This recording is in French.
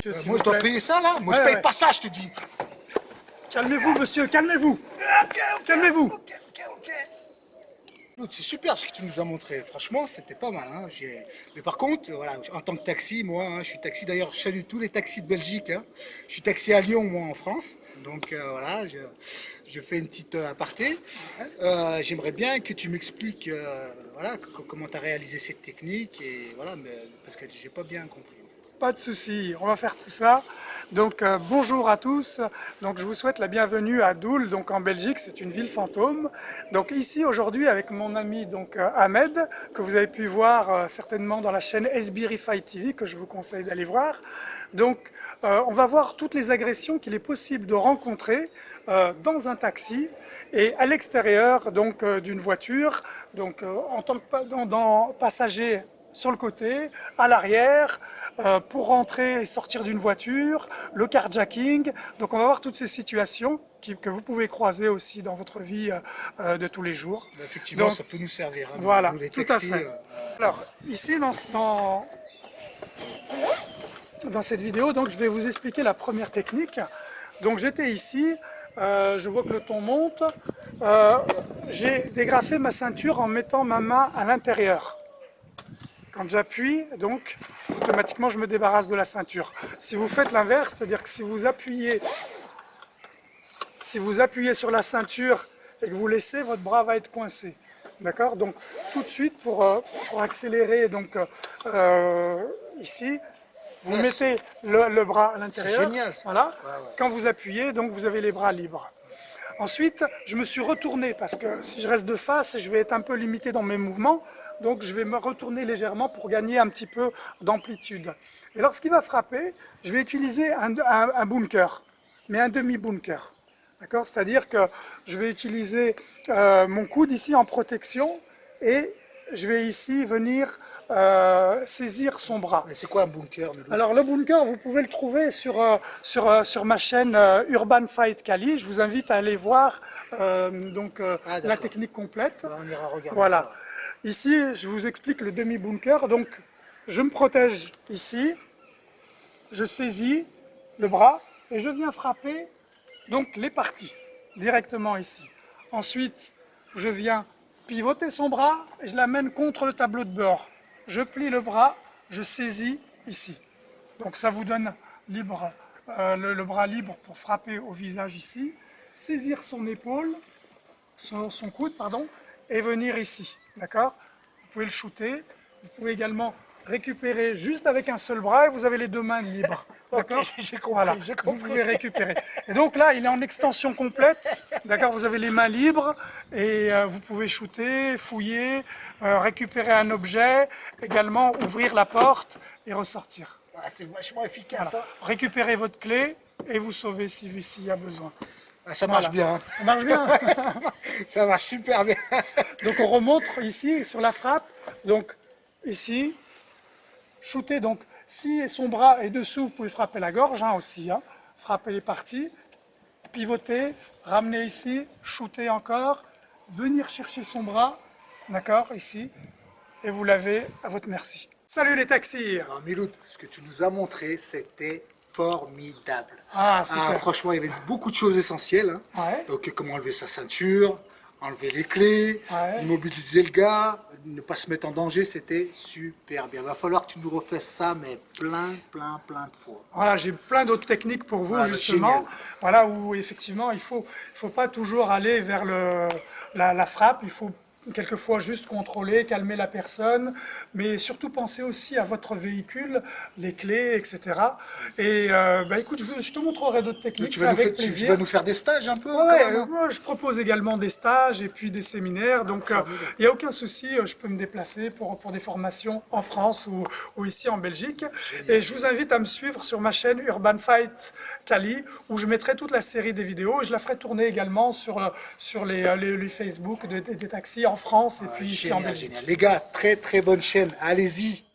monsieur, s'il Moi, vous je dois plaît. payer ça, là? Moi, je Ouais, paye ouais. pas ça, je te dis. Calmez-vous, monsieur, calmez-vous. Calmez-vous. Ok. L'autre, c'est super ce que tu nous as montré. Franchement, c'était pas mal. Hein. Mais par contre, voilà, en tant que taxi, moi, hein, je suis taxi. D'ailleurs, je salue tous les taxis de Belgique. Hein. Je suis taxi à Lyon, moi, en France. Donc voilà, je fais une petite aparté. J'aimerais bien que tu m'expliques voilà, comment tu as réalisé cette technique. Et voilà, parce que j'ai pas bien compris. Pas de souci, on va faire tout ça. Donc bonjour à tous. Donc je vous souhaite la bienvenue à Doel, donc en Belgique, c'est une ville fantôme. Donc ici aujourd'hui avec mon ami donc Ahmed, que vous avez pu voir certainement dans la chaîne Esbirify TV, que je vous conseille d'aller voir. Donc on va voir toutes les agressions qu'il est possible de rencontrer dans un taxi et à l'extérieur donc d'une voiture, donc en tant que dans passager sur le côté, à l'arrière, pour rentrer et sortir d'une voiture, le carjacking. Donc on va voir toutes ces situations que vous pouvez croiser aussi dans votre vie de tous les jours. Effectivement, Donc, ça peut nous servir, hein, voilà, nous les tout à taxis. fait. Alors, ici dans cette vidéo, donc, je vais vous expliquer la première technique. Donc j'étais ici, je vois que le ton monte. J'ai dégrafé ma ceinture en mettant ma main à l'intérieur. Quand j'appuie, donc, automatiquement, je me débarrasse de la ceinture. Si vous faites l'inverse, c'est-à-dire que si vous appuyez sur la ceinture et que vous laissez, votre bras va être coincé. D'accord? Donc, tout de suite, pour accélérer, donc, ici, vous mettez le bras à l'intérieur. C'est génial, ça. Voilà. Ouais, ouais. Quand vous appuyez, donc, vous avez les bras libres. Ensuite, je me suis retourné parce que si je reste de face, je vais être un peu limité dans mes mouvements. Donc, je vais me retourner légèrement pour gagner un petit peu d'amplitude. Et lorsqu'il va frapper, je vais utiliser un bunker, mais un demi-bunker. D'accord? C'est-à-dire que je vais utiliser mon coude ici en protection et je vais ici venir saisir son bras. Mais c'est quoi un bunker, Milou? Alors le bunker, vous pouvez le trouver sur ma chaîne Urban Fight Cali. Je vous invite à aller voir la technique complète. On ira regarder Voilà. ça. Ici, je vous explique le demi-bunker. Donc, je me protège ici, je saisis le bras et je viens frapper donc les parties directement ici. Ensuite, je viens pivoter son bras et je l'amène contre le tableau de bord. Je plie le bras, je saisis ici. Donc ça vous donne libre, le bras libre pour frapper au visage ici, saisir son épaule, son coude, pardon, et venir ici. D'accord? Vous pouvez le shooter. Vous pouvez également récupérer juste avec un seul bras et vous avez les deux mains libres. D'accord? J'ai compris, Voilà. j'ai Vous compris. pouvez récupérer. Et donc là, il est en extension complète. D'accord? Vous avez les mains libres et vous pouvez shooter, fouiller, récupérer un objet, également ouvrir la porte et ressortir. Ah, c'est vachement efficace, Voilà. ça. Récupérez votre clé et vous sauvez s'il y a besoin. Ah, ça marche bien. Hein. Ça marche bien. Ça marche super bien. Donc on remonte ici sur la frappe. Donc ici, shooter. Donc si son bras est dessous, vous pouvez frapper la gorge aussi. Hein. Frapper les parties. Pivoter, ramener ici, shooter encore, venir chercher son bras, d'accord, ici, et vous l'avez à votre merci. Salut les taxis! Alors, Miloud, ce que tu nous as montré, c'était formidable. Ah, super. Franchement, il y avait beaucoup de choses essentielles. Hein. Ouais. Donc, comment enlever sa ceinture, enlever les clés, Ouais. immobiliser le gars, ne pas se mettre en danger, c'était super bien. Il va falloir que tu nous refasses ça, mais plein de fois. Voilà, j'ai plein d'autres techniques pour vous, Ah, justement. génial. Voilà, où effectivement, il faut pas toujours aller vers la frappe, il faut quelquefois juste contrôler, calmer la personne, mais surtout penser aussi à votre véhicule, les clés, etc. Et écoute, je te montrerai d'autres techniques, c'est avec Tu plaisir. vas nous faire des stages un peu Ouais, quand même, hein. moi je propose également des stages et puis des séminaires, donc il n'y a aucun souci, je peux me déplacer pour des formations en France ou ici en Belgique. Et je vous invite à me suivre sur ma chaîne Urban Fight Cali, où je mettrai toute la série des vidéos et je la ferai tourner également sur les Facebook des taxis en France et puis ici en Génial, Belgique. génial. Les gars, très bonne chaîne, allez-y.